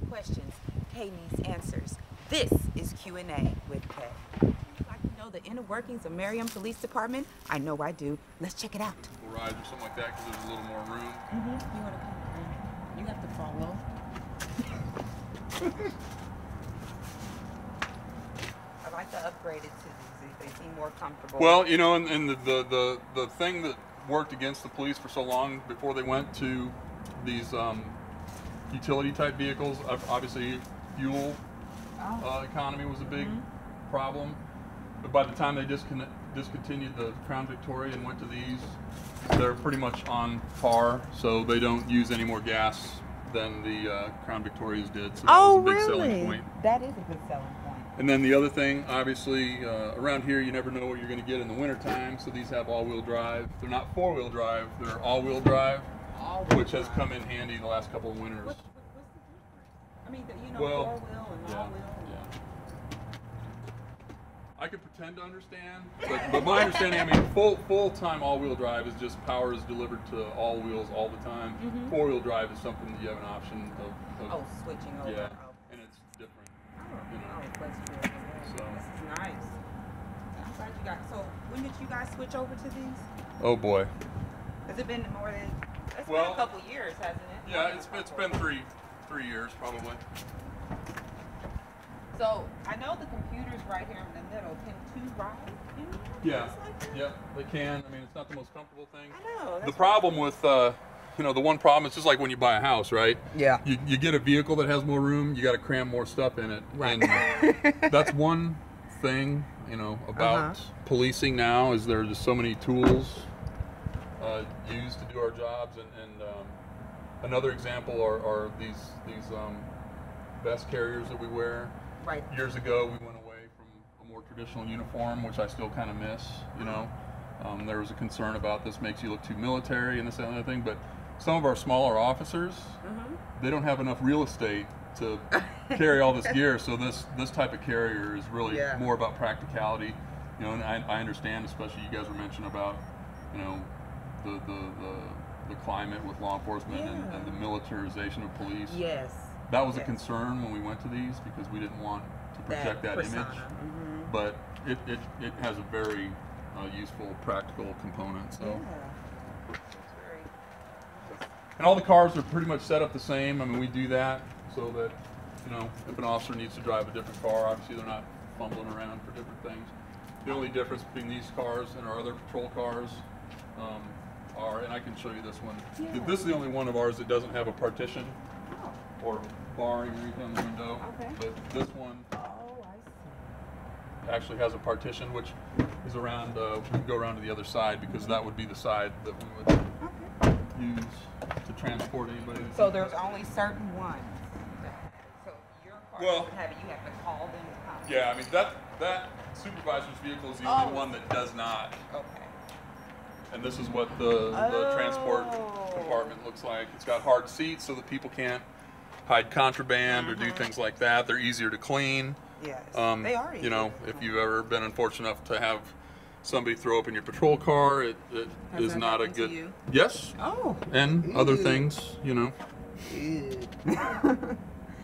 questions, Kay needs answers. This is Q&A with Kay. Would you like to know the inner workings of Merriam Police Department? I know I do. Let's check it out. We'll ride or something like that because there's a little more room. You want to come in? You have to follow. I like to upgrade it to they seem more comfortable. Well, you know, and the thing that worked against the police for so long before they went to these utility type vehicles, obviously fuel economy was a big problem. But by the time they discontinued the Crown Victoria and went to these, they're pretty much on par, so they don't use any more gas than the Crown Victorias did. So that was a big selling point. That is a good selling point. And then the other thing, obviously, around here you never know what you're going to get in the wintertime, so these have all-wheel drive. They're not four-wheel drive, they're all-wheel drive, which has come in handy the last couple of winters. What's the difference? I mean, you know, Well, four-wheel and all-wheel. I could pretend to understand, but my understanding, I mean, full-time all-wheel drive is just power is delivered to all wheels all the time. Four-wheel drive is something that you have an option of switching over. Yeah, and it's different. You know. So. This is nice. I'm glad you got. So when did you guys switch over to these? Oh boy. Has it been more than? It's been a couple years, hasn't it? Yeah, it's been three years probably. So I know the computer's right here in the middle. Can two ride in here? Yeah. Like that? Yeah, they can. I mean, it's not the most comfortable thing. I know. The problem with you know, the one problem, it's just like when you buy a house, right? Yeah. You get a vehicle that has more room, you got to cram more stuff in it. Right. And that's one thing, you know, about policing now is there are just so many tools used to do our jobs. And another example are these vest carriers that we wear. Right. Years ago, we went away from a more traditional uniform, which I still kind of miss, you know. There was a concern about this makes you look too military and this and that thing, but some of our smaller officers, they don't have enough real estate to carry all this gear, so this type of carrier is really more about practicality, you know. And I understand, especially you guys were mentioning about, you know, the climate with law enforcement and the militarization of police. Yes. That was a concern when we went to these because we didn't want to project that image, but it has a very useful, practical component. So, and all the cars are pretty much set up the same. I mean, we do that so that, you know, if an officer needs to drive a different car, obviously they're not fumbling around for different things. The only difference between these cars and our other patrol cars are, and I can show you this one. This is the only one of ours that doesn't have a partition or barring or anything on the window. But this one actually has a partition, which is around, we can go around to the other side because that would be the side that we would use to transport anybody. So there's only certain ones. So your car doesn't have it, you have to call them to come. Yeah, I mean, that supervisor's vehicle is the only one that does not. And this is what the transport compartment looks like. It's got hard seats so that people can't hide contraband or do things like that. They're easier to clean. Yes, they are easier. You know, if you've ever been unfortunate enough to have somebody throw up in your patrol car, it is not a good. You? Yes. And other things, you know.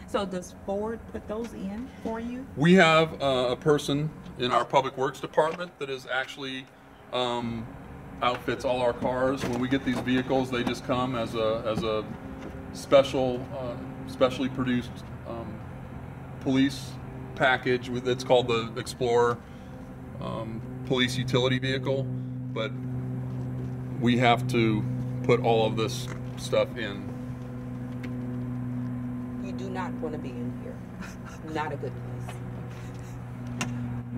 So does Ford put those in for you? We have a person in our public works department that is actually outfits all our cars. When we get these vehicles, they just come as a specially produced police package. It's called the Explorer police utility vehicle, but we have to put all of this stuff in. You do not want to be in here. Not a good place.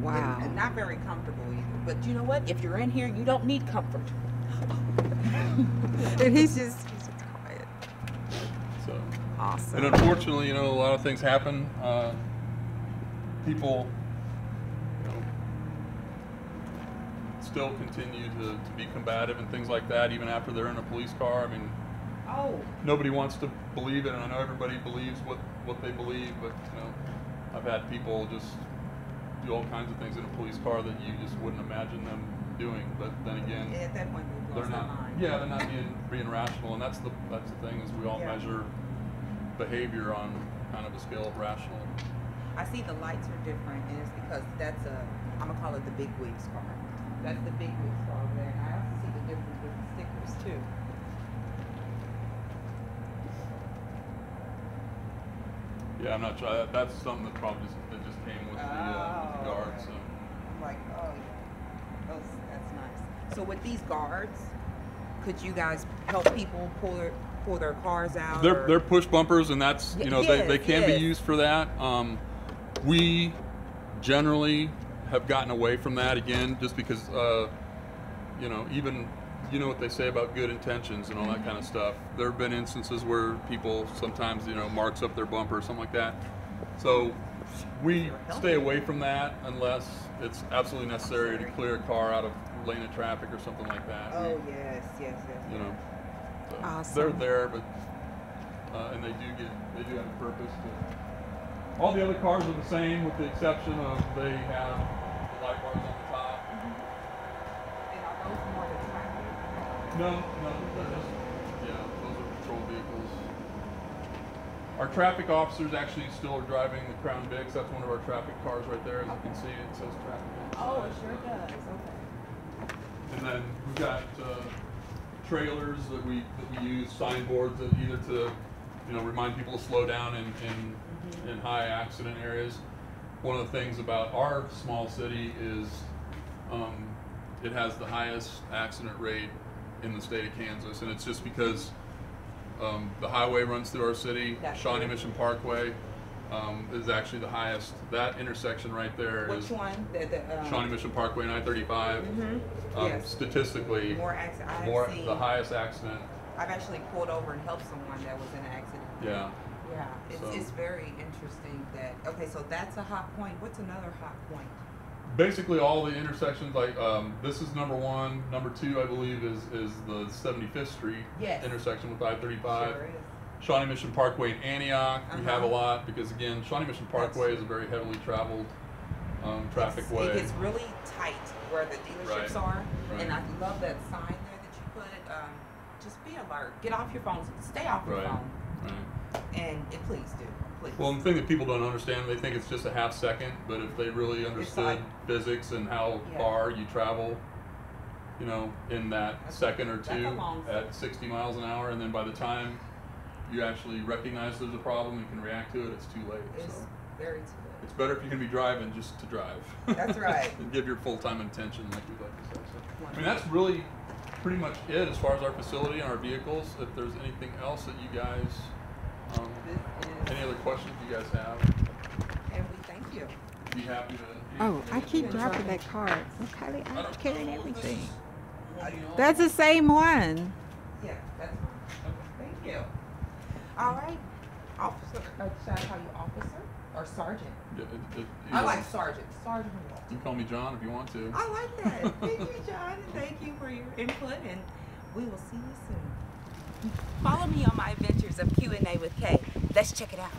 Wow. And not very comfortable either. But you know what? If you're in here, you don't need comfort. And he's just quiet. So awesome. And unfortunately, you know, a lot of things happen. People, you know, still continue to be combative and things like that, even after they're in a police car. I mean, nobody wants to believe it, and I know everybody believes what they believe, but you know, I've had people just do all kinds of things in a police car that you just wouldn't imagine them doing. But then again, at that point, they're not. Yeah, they're not being rational, and that's the thing is we all measure behavior on kind of a scale of rational. I see the lights are different, and it's because that's I'm gonna call it the big wigs car. That's the big wigs car over there. And I also see the difference with the stickers too. Yeah, I'm not sure. That's something that probably just came with the guards. Okay. So. I'm like, oh yeah, that's nice. So with these guards, could you guys help people pull their cars out? They're push bumpers, and that's they can be used for that. We generally have gotten away from that again, just because even what they say about good intentions and all that kind of stuff. There have been instances where people sometimes marks up their bumper or something like that. So we stay away from that unless it's absolutely necessary to clear a car out of lane of traffic or something like that. Oh yes. So Awesome. they're there, but and they do have a purpose. All the other cars are the same, with the exception of they have the light bars on the top. And are those more the traffic? No, they're just those are patrol vehicles. Our traffic officers actually still are driving the Crown Vics. That's one of our traffic cars right there. As you can see, it says traffic. Oh, it sure does. Okay. And then we've got trailers that we use, signboards that either to remind people to slow down in high accident areas. One of the things about our small city is it has the highest accident rate in the state of Kansas, and it's just because the highway runs through our city. Shawnee Mission Parkway is actually the highest. That intersection right there is which one? Shawnee Mission Parkway and I-35. Yes. Statistically, the highest accident. I've actually pulled over and helped someone that was in an accident. Yeah. Yeah, it's very interesting that. Okay, so that's a hot point. What's another hot point? Basically, all the intersections, like this is number one. Number two, I believe, is the 75th Street intersection with I-35. Sure is. Shawnee Mission Parkway in Antioch, we have a lot because again, Shawnee Mission Parkway is a very heavily traveled traffic way. It gets really tight where the dealerships are, and I love that sign there that you put. Just be alert. Get off your phones. Stay off your phone. And please do. Please. Well, the thing that people don't understand, they think it's just a half second, but if they really understood physics and how far you travel, in that second or two at 60 miles an hour, and then by the time you actually recognize there's a problem and can react to it, it's too late. It's very too late. It's better if you're going to be driving just to drive. That's right. And give your full-time attention, like we'd like to say. So, I mean, that's really pretty much it as far as our facility and our vehicles. If there's anything else that you guys, any other questions you guys have? And we thank you. Be happy to. Oh, I keep dropping that card. Okay, I'm carrying everything. That's the same one. Yeah, that's fine. Thank you. All right, officer. Should I call you officer or sergeant? I like sergeant. Sergeant Walt. You can call me John if you want to. I like that. Thank you, John, and thank you for your input. And we will see you soon. Follow me on my adventures of Q&A with Kay. Let's check it out.